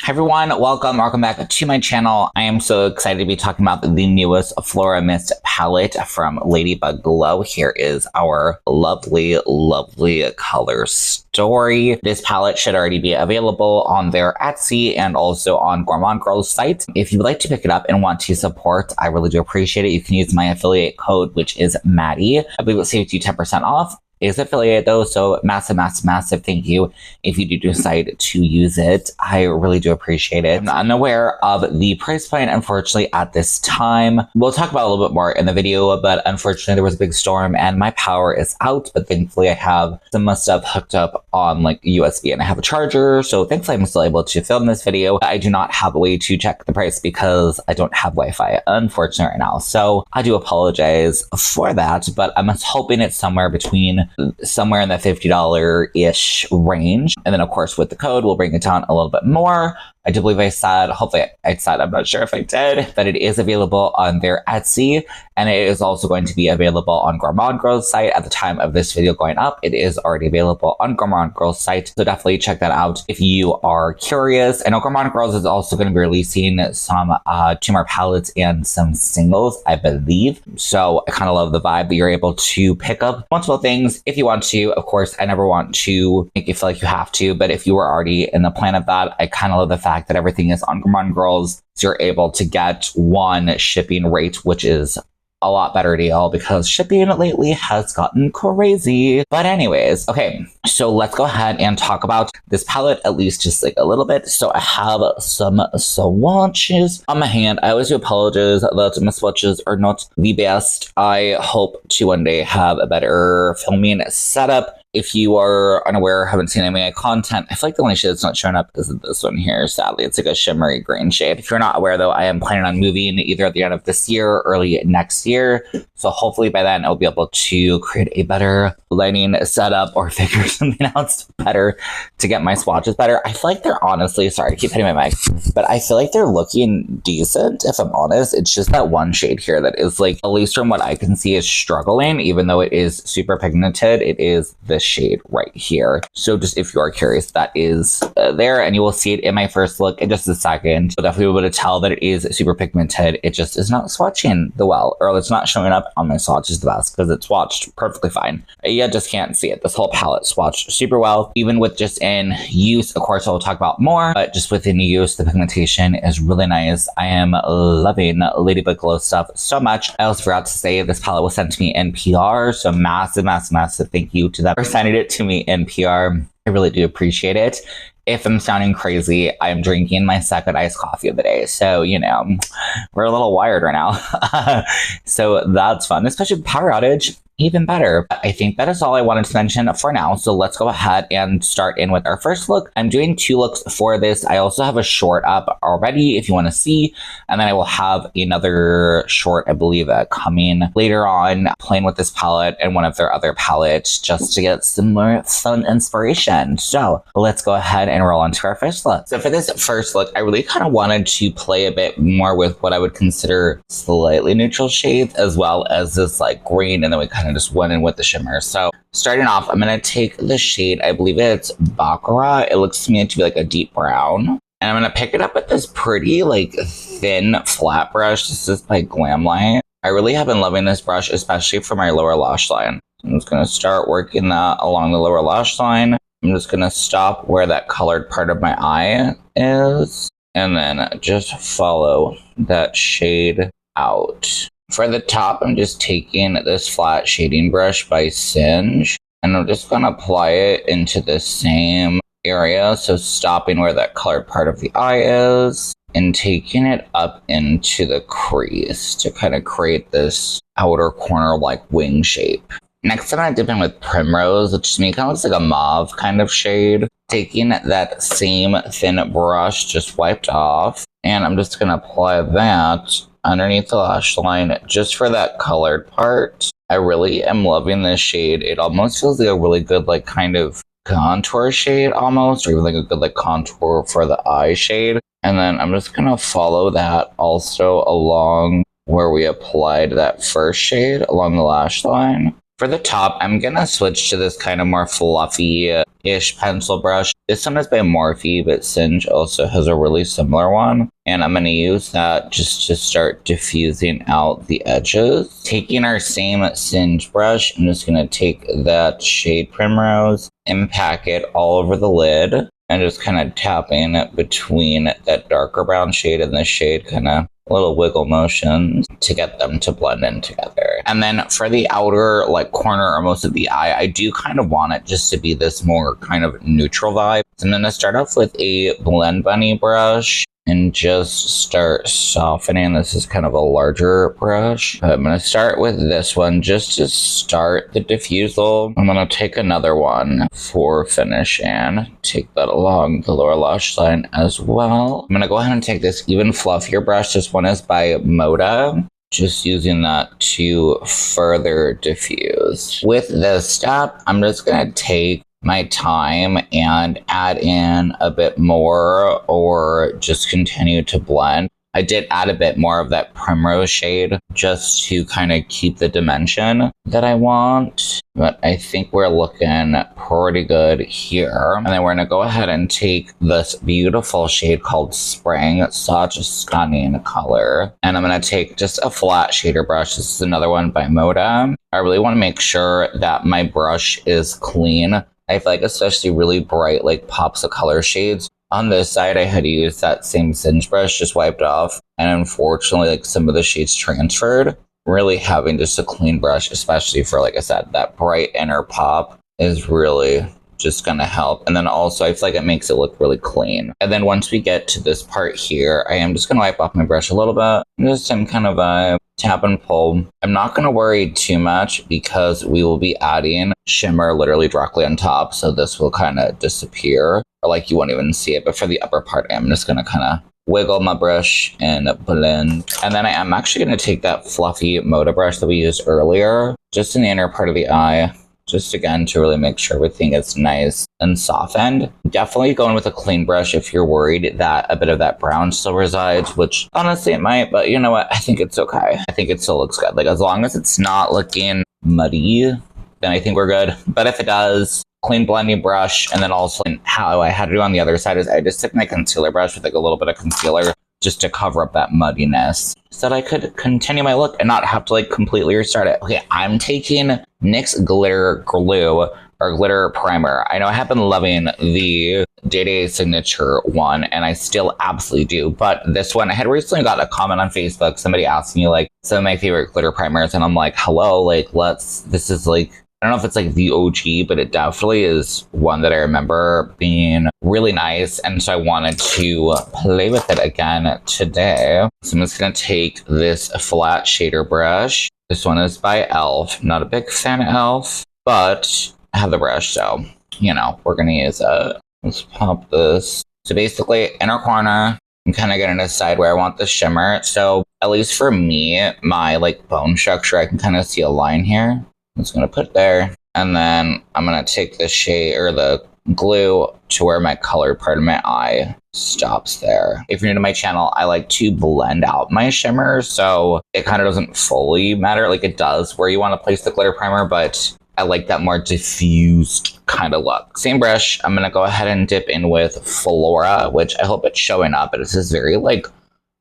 Hi everyone, welcome back to my channel. I am so excited to be talking about the newest FLORA Mist palette from LADYBUG Glow. Here is our lovely color story. This palette should already be available on their Etsy and also on Gourmand Girl's site. If you would like to pick it up and want to support, I really do appreciate it. You can use my affiliate code, which is Maddie. I believe it saves you 10% off. Is affiliated though, so massive thank you if you do decide to use it. I really do appreciate it. I'm unaware of the price point, unfortunately, at this time. We'll talk about it a little bit more in the video, but unfortunately there was a big storm and my power is out, but thankfully I have some stuff hooked up on like USB and I have a charger, so thankfully I'm still able to film this video. I do not have a way to check the price because I don't have Wi-Fi, unfortunately, right now, so I do apologize for that, but I'm hoping it's somewhere in the $50-ish range. And then of course with the code, we'll bring it down a little bit more. I do believe I said, hopefully I said, I'm not sure if I did, that it is available on their Etsy, and it is also going to be available on Gourmand Girl's site. At the time of this video going up, it is already available on Gourmand Girl's site, so definitely check that out if you are curious. I know Gourmand Girls is also going to be releasing some 2 more palettes and some singles, I believe. So I kind of love the vibe that you're able to pick up multiple things if you want to. Of course, I never want to make you feel like you have to, but if you were already in the plan of that, I kind of love the fact that everything is on Gourmand Girls, so you're able to get one shipping rate, which is a lot better deal because shipping lately has gotten crazy. But anyways, okay, so let's go ahead and talk about this palette, at least just like a little bit. So I have some swatches on my hand. I always do apologize that my swatches are not the best. I hope to one day have a better filming setup. If you are unaware, haven't seen any of my content, I feel like the only shade that's not showing up is this one here, sadly. It's like a shimmery green shade. If you're not aware though, I am planning on moving either at the end of this year or early next year. So hopefully by then I'll be able to create a better lighting setup or figure something else better to get my swatches better. I feel like they're honestly, sorry, I keep hitting my mic, but I feel like they're looking decent, if I'm honest. It's just that one shade here that is like, at least from what I can see, is struggling, even though it is super pigmented. It is this shade right here. So just if you are curious, that is there, and you will see it in my first look in just a second. You'll definitely be able to tell that it is super pigmented. It just is not swatching the well, or it's not showing up on my swatches the best because it's swatched perfectly fine. You just can't see it. This whole palette swatched super well, even with just in use. Of course, I'll talk about more, but just within use, the pigmentation is really nice. I am loving LADYBUG Glow stuff so much. I also forgot to say this palette was sent to me in PR, so massive thank you to them for sending it to me in PR. I really do appreciate it. If I'm sounding crazy, I'm drinking my second iced coffee of the day. So, you know, we're a little wired right now. So that's fun, especially with power outage. Even better. I think that is all I wanted to mention for now. So let's go ahead and start in with our first look. I'm doing 2 looks for this. I also have a short up already if you want to see. And then I will have another short, I believe, coming later on, playing with this palette and one of their other palettes just to get some more fun inspiration. So let's go ahead and roll on to our first look. So for this first look, I really kind of wanted to play a bit more with what I would consider slightly neutral shades, as well as this like green, and then we kind of just went in with the shimmer. So starting off, I'm going to take the shade, I believe it's Baccarat. It looks to me to be like a deep brown. And I'm going to pick it up with this pretty like thin flat brush. This is by Glamlight. I really have been loving this brush, especially for my lower lash line. I'm just going to start working that along the lower lash line. I'm just going to stop where that colored part of my eye is, and then just follow that shade out. For the top, I'm just taking this flat shading brush by Singe, and I'm just going to apply it into the same area. So stopping where that colored part of the eye is and taking it up into the crease to kind of create this outer corner like wing shape. Next, I'm going to dip in with Primrose, which to me kind of looks like a mauve kind of shade. Taking that same thin brush just wiped off, and I'm just going to apply that underneath the lash line just for that colored part. I really am loving this shade. It almost feels like a really good like kind of contour shade almost, or even like a good like contour for the eye shade. And then I'm just going to follow that also along where we applied that first shade along the lash line. For the top, I'm gonna switch to this kind of more fluffy-ish pencil brush. This one is by Morphe, but Singe also has a really similar one. And I'm gonna use that just to start diffusing out the edges. Taking our same Singe brush, I'm just gonna take that shade Primrose and pack it all over the lid. And just kind of tapping it between that darker brown shade and the shade, kind of little wiggle motions to get them to blend in together. And then for the outer like corner or most of the eye, I do kind of want it just to be this more kind of neutral vibe. So I'm going to start off with a Blend Bunny brush and just start softening. This is kind of a larger brush. I'm going to start with this one just to start the diffusal. I'm going to take another one for finish and take that along the lower lash line as well. I'm going to go ahead and take this even fluffier brush. This one is by Moda. Just using that to further diffuse. With this step, I'm just going to take my time and add in a bit more or just continue to blend. I did add a bit more of that Primrose shade just to kind of keep the dimension that I want. But I think we're looking pretty good here. And then we're going to go ahead and take this beautiful shade called Spring. It's such a stunning color. And I'm going to take just a flat shader brush. This is another one by Moda. I really want to make sure that my brush is clean. I feel like especially really bright, like pops of color shades. On this side, I had used that same Singe brush, just wiped off. And unfortunately, like some of the shades transferred. Really having just a clean brush, especially for, like I said, that bright inner pop is really just going to help. And then also, I feel like it makes it look really clean. And then once we get to this part here, I am just going to wipe off my brush a little bit. Just some kind of a tap and pull. I'm not going to worry too much because we will be adding shimmer literally directly on top. So this will kind of disappear, or like you won't even see it. But for the upper part, I'm just going to kind of wiggle my brush and blend. And then I am actually going to take that fluffy Moda brush that we used earlier, just in the inner part of the eye. Just again, to really make sure everything is nice and softened. Definitely going with a clean brush if you're worried that a bit of that brown still resides, which honestly it might, but you know what? I think it's okay. I think it still looks good. Like as long as it's not looking muddy, then I think we're good. But if it does, clean blending brush. And then also how I had to do on the other side is I just took my concealer brush with like a little bit of concealer just to cover up that muddiness so that I could continue my look and not have to like completely restart it. Okay, I'm taking NYX Glitter Glue or Glitter Primer. I know I have been loving the Day Signature one and I still absolutely do, but this one, I had recently got a comment on Facebook, somebody asked me like some of my favorite glitter primers and I'm like, hello, like this is like, I don't know if it's like the OG, but it definitely is one that I remember being really nice. And so I wanted to play with it again today. So I'm just going to take this flat shader brush. This one is by e.l.f. Not a big fan of e.l.f., but I have the brush, so, you know, we're going to use it. Let's pop this. So basically, inner corner, I'm kind of going to decide where I want the shimmer. So at least for me, my like bone structure, I can kind of see a line here. I'm just going to put it there, and then I'm going to take the shade or the glue to where my colored part of my eye stops there. If you're new to my channel, I like to blend out my shimmer, so it kind of doesn't fully matter. Like it does where you want to place the glitter primer, but I like that more diffused kind of look. Same brush, I'm going to go ahead and dip in with FLORA, which I hope it's showing up. It's this very like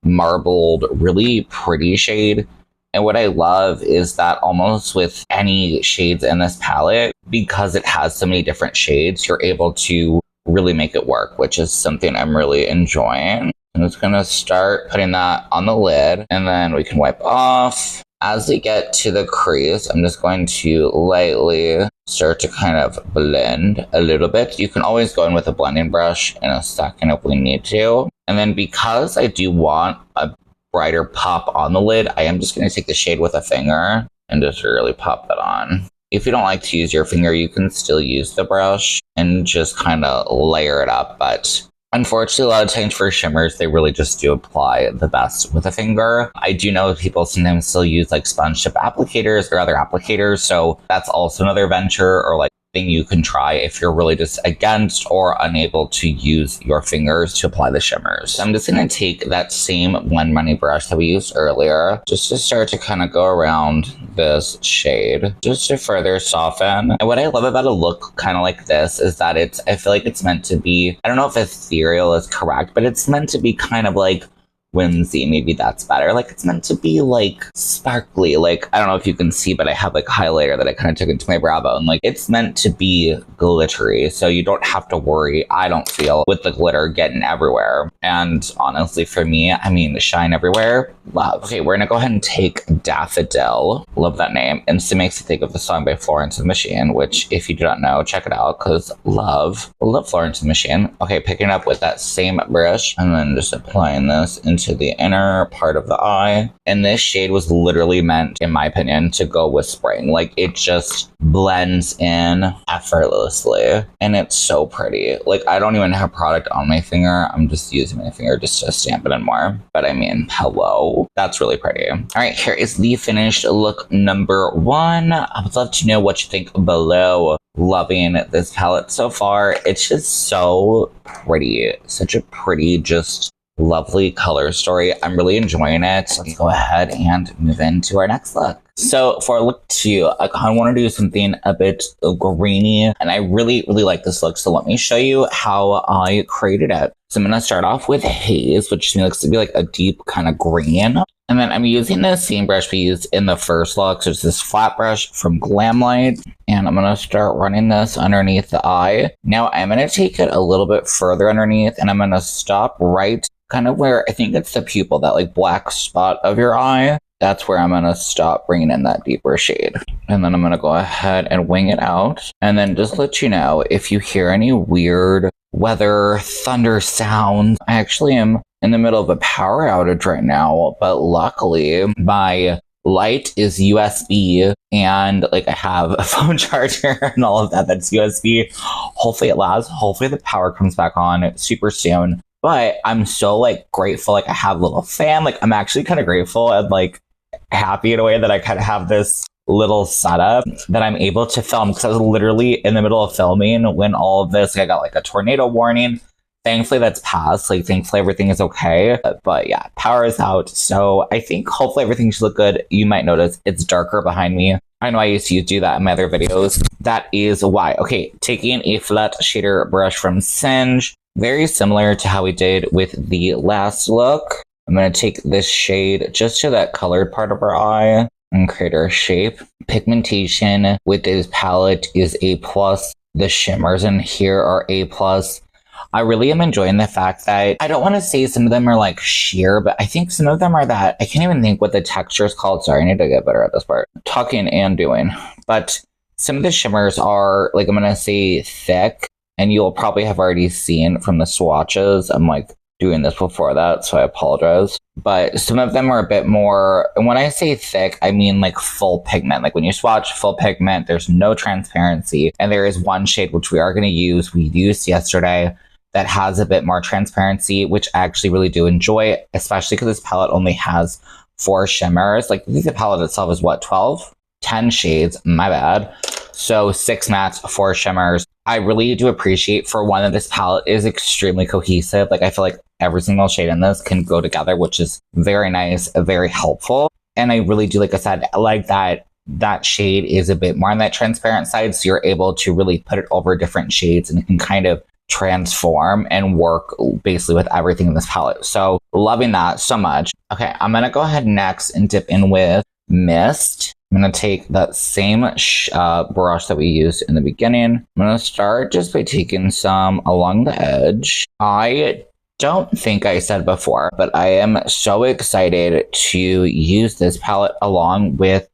marbled, really pretty shade. And what I love is that almost with any shades in this palette, because it has so many different shades, you're able to really make it work, which is something I'm really enjoying. I'm just going to start putting that on the lid, and then we can wipe off. As we get to the crease, I'm just going to lightly start to kind of blend a little bit. You can always go in with a blending brush in a second if we need to. And then because I do want a brighter pop on the lid, I am just going to take the shade with a finger and just really pop that on. If you don't like to use your finger, you can still use the brush and just kind of layer it up. But unfortunately, a lot of times for shimmers, they really just do apply the best with a finger. I do know people sometimes still use like sponge tip applicators or other applicators, so that's also another venture, or like thing you can try if you're really just against or unable to use your fingers to apply the shimmers. So I'm just going to take that same Blend Money brush that we used earlier, just to start to kind of go around this shade, just to further soften. And what I love about a look kind of like this is that I feel like it's meant to be, I don't know if ethereal is correct, but it's meant to be kind of like whimsy, maybe that's better. Like it's meant to be like sparkly, like I don't know if you can see, but I have like a highlighter that I kind of took into my brow bone. Like it's meant to be glittery, so you don't have to worry, I don't feel, with the glitter getting everywhere. And honestly, for me, I mean, shine everywhere, love. Okay, we're gonna go ahead and take Daffodil, love that name, and it makes me think of the song by Florence and the Machine, which if you do not know, check it out, because love Florence and the Machine. Okay, picking it up with that same brush and then just applying this into the inner part of the eye. And this shade was literally meant, in my opinion, to go with spring. Like it just blends in effortlessly and it's so pretty. Like I don't even have product on my finger, I'm just using my finger just to stamp it in more. But I mean, hello, that's really pretty. All right, here is the finished look number 1. I would love to know what you think below. Loving this palette so far. It's just so pretty, such a pretty, just lovely color story. I'm really enjoying it. Let's go ahead and move into our next look. So for look 2, I kind of want to do something a bit greeny, and I really like this look. So let me show you how I created it. So I'm going to start off with Haze, which to me looks to be like a deep kind of green. And then I'm using the same brush we used in the first look. So it's this flat brush from Glamlight. And I'm going to start running this underneath the eye. Now I'm going to take it a little bit further underneath, and I'm going to stop right kind of where I think it's the pupil, that like black spot of your eye. That's where I'm going to stop bringing in that deeper shade. And then I'm going to go ahead and wing it out. And then just let you know, if you hear any weird weather, thunder sounds, I actually am in the middle of a power outage right now. But luckily, my light is USB and like I have a phone charger and all of that that's USB. Hopefully it lasts. Hopefully the power comes back on super soon. But I'm so like grateful, like I have a little fan. Like I'm actually kind of grateful and like happy in a way that I kind of have this little setup that I'm able to film, because I was literally in the middle of filming when all of this, like, I got like a tornado warning. Thankfully that's passed, like thankfully everything is okay. But yeah, power is out. So I think hopefully everything should look good. You might notice it's darker behind me. I know I used to do that in my other videos. That is why. Okay, taking a flat shader brush from Singe, very similar to how we did with the last look. I'm going to take this shade just to that colored part of our eye and create our shape. Pigmentation with this palette is A+. The shimmers in here are A+. I really am enjoying the fact that I don't want to say some of them are like sheer, but I think some of them are that, I can't even think what the texture is called. Sorry, I need to get better at this part. Talking and doing. But some of the shimmers are like, I'm going to say thick. And you'll probably have already seen from the swatches. I'm like doing this before that, so I apologize. But some of them are a bit more, and when I say thick, I mean like full pigment. Like when you swatch full pigment, there's no transparency. And there is one shade which we are going to use, we used yesterday, that has a bit more transparency, which I actually really do enjoy, especially because this palette only has 4 shimmers. Like I think the palette itself is what, 12? 10 shades, my bad. So 6 mattes, 4 shimmers. I really do appreciate, for one, that this palette is extremely cohesive. Like I feel like every single shade in this can go together, which is very nice, very helpful. And I really do, like I said, like that shade is a bit more on that transparent side. So you're able to really put it over different shades and it can kind of transform and work basically with everything in this palette. So loving that so much. Okay, I'm going to go ahead next and dip in with Mist. I'm going to take that same brush that we used in the beginning. I'm going to start just by taking some along the edge. I don't think I said before, but I am so excited to use this palette along with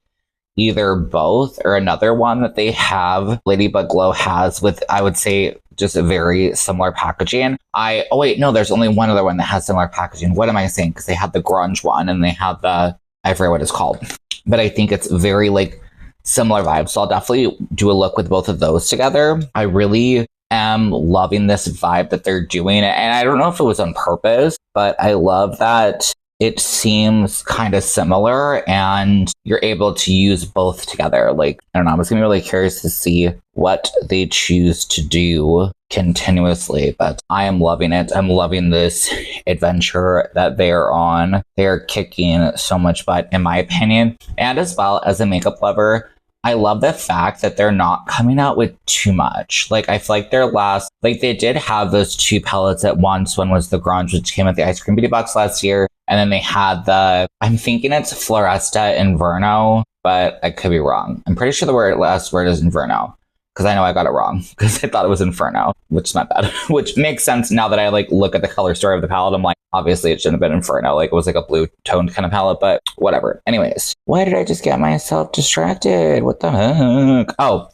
either both or another one that they have. Ladybug Glow has with, I would say, just a very similar packaging. Oh wait, no, there's only one other one that has similar packaging. What am I saying? Because they have the grunge one and they have the, I forget what it's called. But I think it's very like similar vibes. So I'll definitely do a look with both of those together. I really am loving this vibe that they're doing. And I don't know if it was on purpose, but I love that it seems kind of similar and you're able to use both together. Like, I don't know, I'm just gonna be really curious to see what they choose to do continuously, but I am loving it. I'm loving this adventure that they're on. They're kicking so much butt, in my opinion. And as well, as a makeup lover, I love the fact that they're not coming out with too much. Like, I feel like their last, like, they did have those 2 palettes at once. One was the Grunge, which came at the Ice Cream Beauty Box last year. And then they had the, I'm thinking it's Floresta Inverno, but I could be wrong. I'm pretty sure the last word is Inverno, because I know I got it wrong, because I thought it was Inferno, which is not bad. Which makes sense now that I like look at the color story of the palette. I'm like, obviously it shouldn't have been Inferno. Like, it was like a blue toned kind of palette, but whatever. Anyways, why did I just get myself distracted? What the heck? Oh,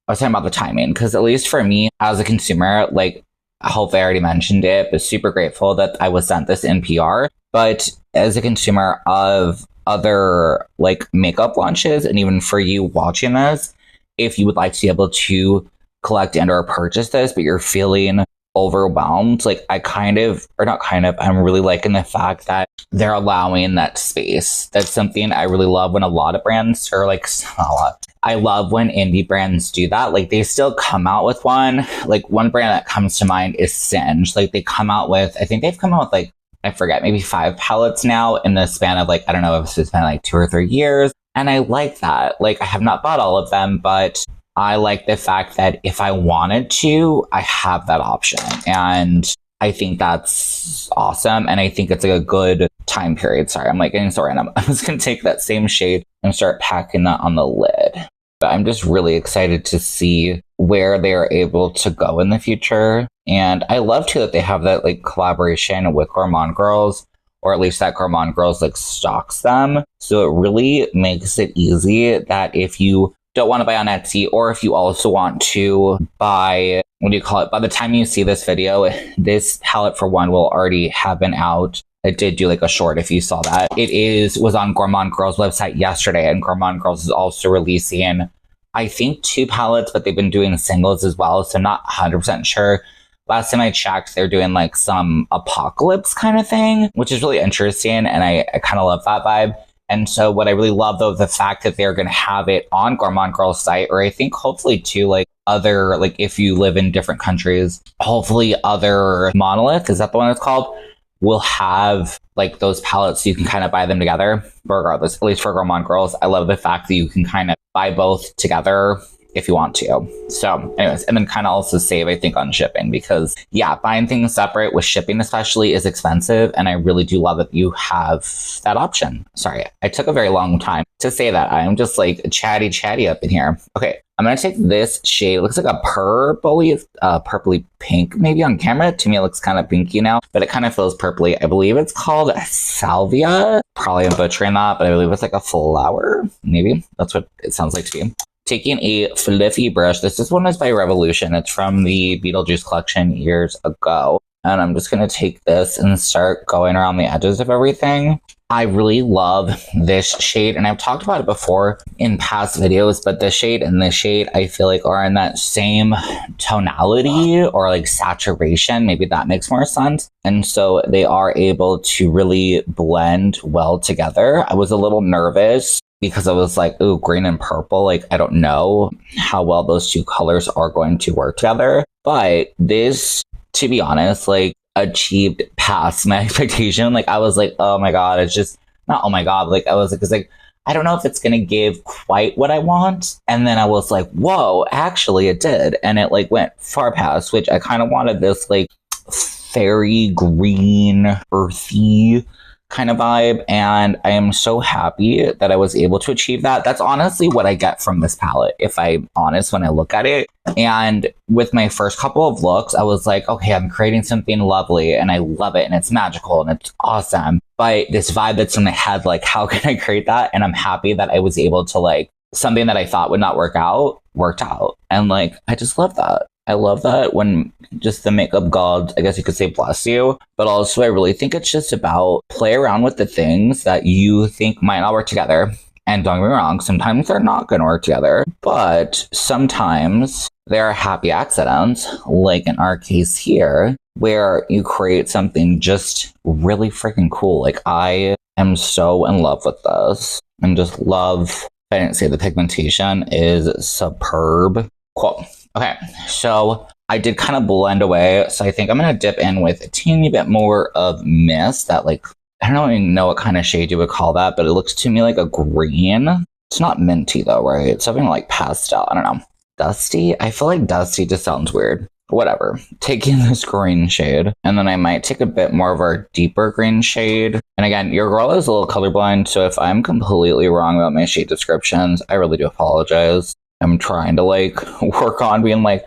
I was talking about the timing, because at least for me as a consumer, like, I hope I already mentioned it, but super grateful that I was sent this in PR. But as a consumer of other like makeup launches, and even for you watching this, if you would like to be able to collect and or purchase this, but you're feeling overwhelmed, like I'm really liking the fact that they're allowing that space. That's something I really love when a lot of brands, or like a lot, I love when indie brands do that. Like, they still come out with one. Like, one brand that comes to mind is Singe. Like, they come out with, I think they've come out with like, I forget, maybe 5 palettes now in the span of like, I don't know if it's been like 2 or 3 years. And I like that. Like, I have not bought all of them, but I like the fact that if I wanted to, I have that option. And I think that's awesome. And I think it's like a good time period. Sorry, I'm like getting so random. I'm just going to take that same shade and start packing that on the lid. But I'm just really excited to see where they're able to go in the future. And I love too that they have that like collaboration with Gourmand Girls, or at least that Gourmand Girls like stocks them. So it really makes it easy that if you don't want to buy on Etsy, or if you also want to buy, what do you call it? By the time you see this video, this palette for one will already have been out. It did do like a short if you saw that. It was on Gourmand Girls website yesterday, and Gourmand Girls is also releasing, I think, 2 palettes, but they've been doing singles as well. So I'm not 100% sure. Last time I checked, they're doing like some apocalypse kind of thing, which is really interesting. And I kind of love that vibe. And so what I really love, though, the fact that they're going to have it on Gourmand Girls site, or I think hopefully too, like other, like if you live in different countries, hopefully other Monolith, is that the one it's called, will have like those palettes so you can kind of buy them together. But regardless, at least for Gourmand Girls, I love the fact that you can kind of buy both together if you want to. So anyways, and then kind of also save, I think, on shipping, because yeah, buying things separate with shipping especially is expensive. And I really do love that you have that option. Sorry, I took a very long time to say that. I'm just like chatty up in here. Okay, I'm going to take this shade. It looks like a purpley pink maybe on camera. To me, it looks kind of pinky now, but it kind of feels purpley. I believe it's called Salvia. Probably I'm butchering that, but I believe it's like a flower. Maybe that's what it sounds like to me. Taking a fluffy brush. This one is by Revolution. It's from the Beetlejuice collection years ago. And I'm just going to take this and start going around the edges of everything. I really love this shade, and I've talked about it before in past videos, but this shade and this shade I feel like are in that same tonality or like saturation. Maybe that makes more sense. And so they are able to really blend well together. I was a little nervous because I was like, ooh, green and purple. Like, I don't know how well those 2 colors are going to work together. But this, to be honest, like, achieved past my expectation. Like, I was like, oh my God, it's just not, oh my God. Like, I was like, it's like, I don't know if it's going to give quite what I want. And then I was like, whoa, actually it did. And it like went far past, which I kind of wanted this like fairy green, earthy kind of vibe, and I am so happy that I was able to achieve that. That's honestly what I get from this palette, if I'm honest, when I look at it. And with my first couple of looks, I was like, okay, I'm creating something lovely and I love it and it's magical and it's awesome. But this vibe that's in my head, like, how can I create that? And I'm happy that I was able to, like, something that I thought would not work out, worked out. And like, I just love that. I love that when just the makeup gods, I guess you could say, bless you. But also, I really think it's just about play around with the things that you think might not work together And don't get me wrong, sometimes they're not going to work together, but sometimes there are happy accidents, like in our case here, where you create something just really freaking cool. Like, I am so in love with this and just love, I didn't say the pigmentation is superb. Cool. Okay, so I did kind of blend away, so I think I'm going to dip in with a teeny bit more of mist, that like, I don't even know what kind of shade you would call that, but it looks to me like a green. It's not minty though, right? It's something like pastel. I don't know. Dusty? I feel like dusty just sounds weird. Whatever. Taking this green shade, and then I might take a bit more of our deeper green shade. And again, your girl is a little colorblind, so if I'm completely wrong about my shade descriptions, I really do apologize. I'm trying to like work on being like,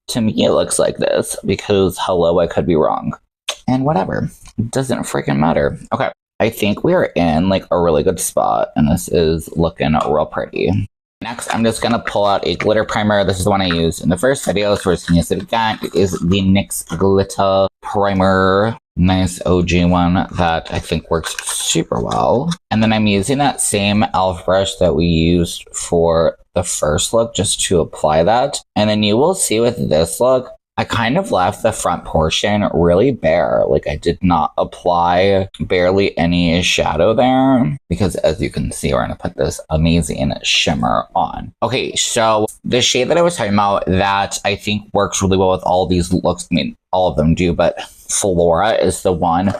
to me it looks like this, because hello, I could be wrong. And whatever. It doesn't freaking matter. Okay. I think we are in like a really good spot, and this is looking real pretty. Next, I'm just going to pull out a glitter primer. This is the one I used in the first video, so we're just going to use it again. It is the NYX Glitter Primer. Nice OG one that I think works super well. And then I'm using that same e.l.f. brush that we used for the first look just to apply that. And then you will see with this look, I kind of left the front portion really bare. Like, I did not apply barely any shadow there, because as you can see, we're going to put this amazing shimmer on. Okay, so the shade that I was talking about that I think works really well with all these looks, I mean, all of them do, but Flora is the one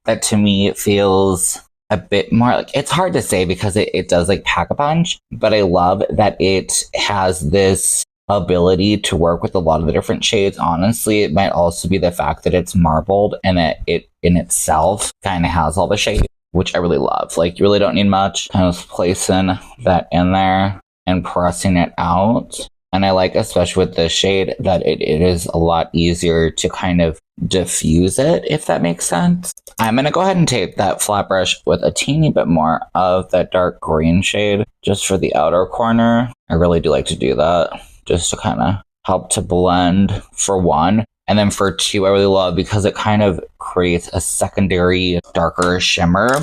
that to me feels a bit more like, it's hard to say because it does like pack a punch, but I love that it has this ability to work with a lot of the different shades. Honestly, it might also be the fact that it's marbled and that it in itself kind of has all the shades, which I really love. Like, you really don't need much, kind of placing that in there and pressing it out. And I like, especially with this shade, that it is a lot easier to kind of diffuse it, if that makes sense. I'm going to go ahead and take that flat brush with a teeny bit more of that dark green shade just for the outer corner. I really do like to do that, just to kind of help to blend for one. And then for two, I really love because it kind of creates a secondary darker shimmer.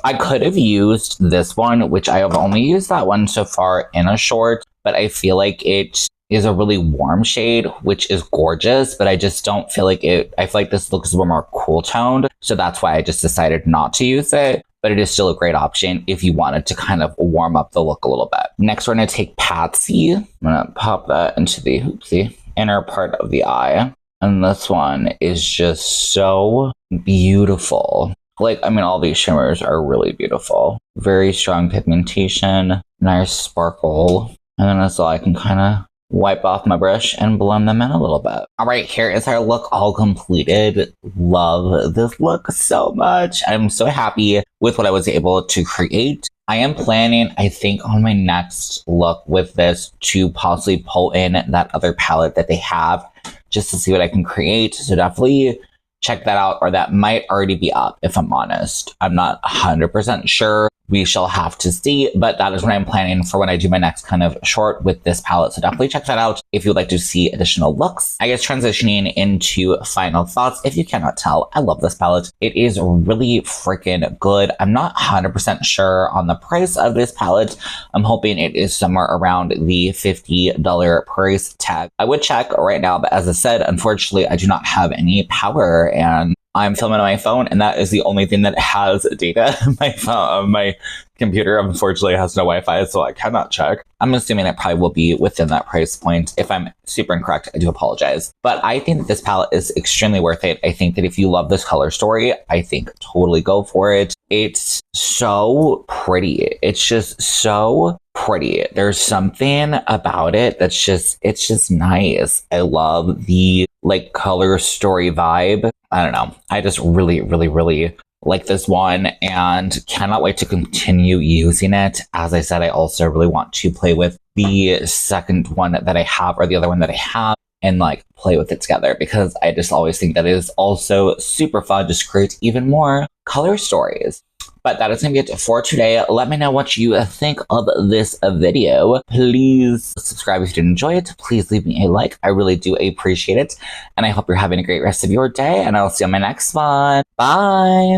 I could have used this one, which I have only used that one so far in a short, but I feel like it is a really warm shade, which is gorgeous, but I just don't feel like it, I feel like this looks a little more cool toned. So that's why I just decided not to use it. But it is still a great option if you wanted to kind of warm up the look a little bit. Next, we're going to take Patsy. I'm going to pop that into the inner part of the eye. And this one is just so beautiful. Like, I mean, all these shimmers are really beautiful. Very strong pigmentation, nice sparkle. And then that's all I can kind of wipe off my brush and blend them in a little bit. All right, here is our look all completed. Love this look so much. I'm so happy with what I was able to create. I am planning, I think, on my next look with this to possibly pull in that other palette that they have just to see what I can create. So definitely check that out, or that might already be up, if I'm honest. I'm not 100% sure. We shall have to see, but that is what I'm planning for when I do my next kind of short with this palette. So definitely check that out if you'd like to see additional looks. I guess transitioning into final thoughts. If you cannot tell, I love this palette. It is really freaking good. I'm not 100% sure on the price of this palette. I'm hoping it is somewhere around the $50 price tag. I would check right now, but as I said, unfortunately, I do not have any power and I'm filming on my phone, and that is the only thing that has data. My phone, my computer, unfortunately, has no Wi-Fi, so I cannot check. I'm assuming it probably will be within that price point. If I'm super incorrect, I do apologize. But I think that this palette is extremely worth it. I think that if you love this color story, I think totally go for it. It's so pretty. It's just so pretty. There's something about it that's just, it's just nice. I love the like color story vibe. I don't know. I just really, really, really like this one and cannot wait to continue using it. As I said, I also really want to play with the second one that I have, or the other one that I have, and like play with it together, because I just always think that it is also super fun to create even more color stories. But that is going to be it for today. Let me know what you think of this video. Please subscribe if you did enjoy it. Please leave me a like. I really do appreciate it. And I hope you're having a great rest of your day. And I'll see you on my next one. Bye.